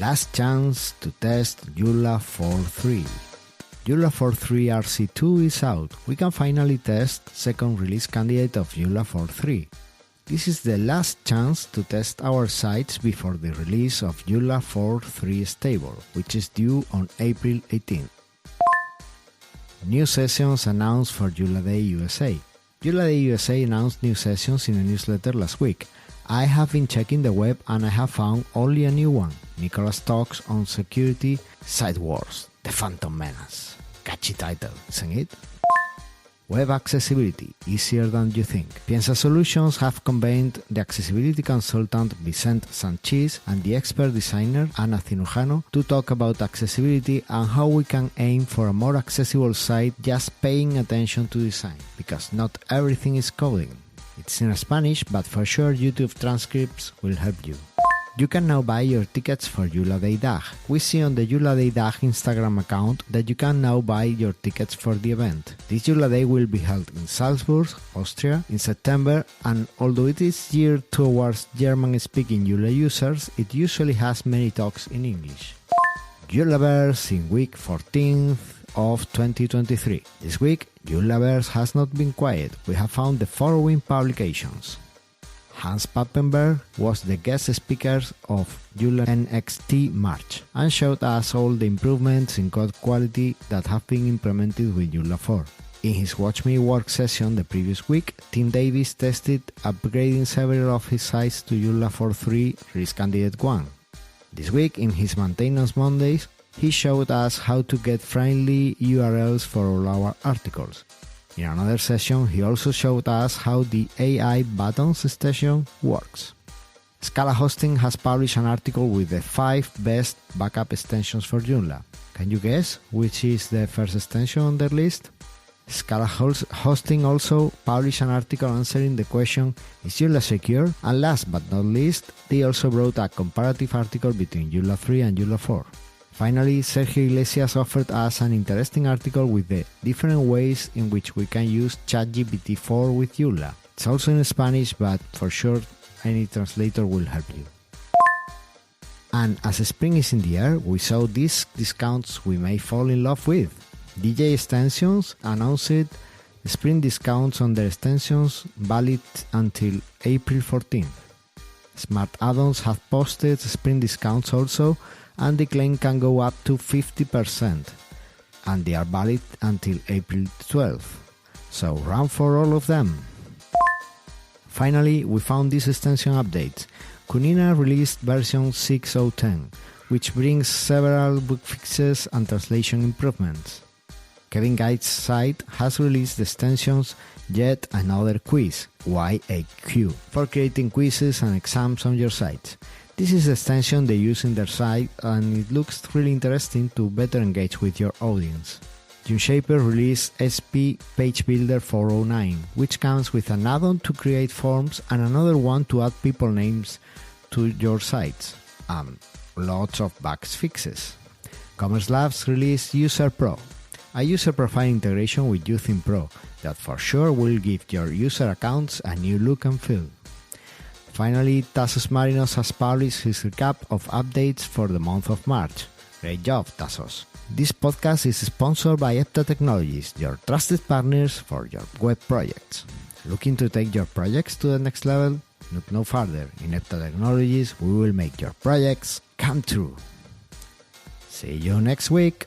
last chance to test Joomla 4.3. Joomla 4.3 RC2 is out. We can finally test second release candidate of Joomla 4.3. This is the last chance to test our sites before the release of Joomla 4.3 stable, which is due on April 18th. New sessions announced for Joomla Day USA. Joomla Day USA announced new sessions in a newsletter last week. I have been checking the web and I have found only a new one. Nicholas talks on security, Site Wars, The Phantom Menace. Catchy title, isn't it? Web accessibility, easier than you think. Piensa Solutions have combined the accessibility consultant Vicente Sanchez and the expert designer Ana Cinujano to talk about accessibility and how we can aim for a more accessible site just paying attention to design, because not everything is coding. It's in Spanish, but for sure YouTube transcripts will help you. You can now buy your tickets for Joomla Day DAG. We see on the Joomla Day DAG Instagram account that you can now buy your tickets for the event. This Joomla Day will be held in Salzburg, Austria, in September, and although it is geared towards German-speaking Joomla users, it usually has many talks in English. Joomlaverse in week 14th of 2023. This week, Joomlaverse has not been quiet. We have found the following publications. Hans Pappenberg was the guest speaker of Joomla NXT March and showed us all the improvements in code quality that have been implemented with Joomla 4. In his Watch Me Work session the previous week, Tim Davis tested upgrading several of his sites to Joomla 4.3 Release Candidate 1. This week, in his Maintenance Mondays, he showed us how to get friendly URLs for all our articles. In another session, he also showed us how the AI buttons station works. Scala Hosting has published an article with the 5 best backup extensions for Joomla. Can you guess which is the first extension on their list? Scala Hosting also published an article answering the question, is Joomla secure? And last but not least, they also wrote a comparative article between Joomla 3 and Joomla 4. Finally, Sergio Iglesias offered us an interesting article with the different ways in which we can use ChatGPT 4 with Joomla. It's also in Spanish, but for sure any translator will help you. And as spring is in the air, we saw these discounts we may fall in love with. DJ Extensions announced spring discounts on their extensions valid until April 14th. Smart Add-ons have posted spring discounts also, and the claim can go up to 50%, and they are valid until April 12th. So run for all of them. Finally, we found this extension update. Kunina released version 6.010, which brings several bug fixes and translation improvements. Kevin Guide's site has released the extensions Yet Another Quiz, YAQ, for creating quizzes and exams on your site. This is the extension they use in their site, and it looks really interesting to better engage with your audience. Juneshaper released SP Page Builder 409, which comes with an add-on to create forms and another one to add people names to your sites. Lots of bug fixes. Commerce Labs released User Pro, a user profile integration with Uthim Pro that for sure will give your user accounts a new look and feel. Finally, Tassos Marinos has published his recap of updates for the month of March. Great job, Tassos. This podcast is sponsored by Epta Technologies, your trusted partners for your web projects. Looking to take your projects to the next level? Look no further. In Epta Technologies, we will make your projects come true. See you next week.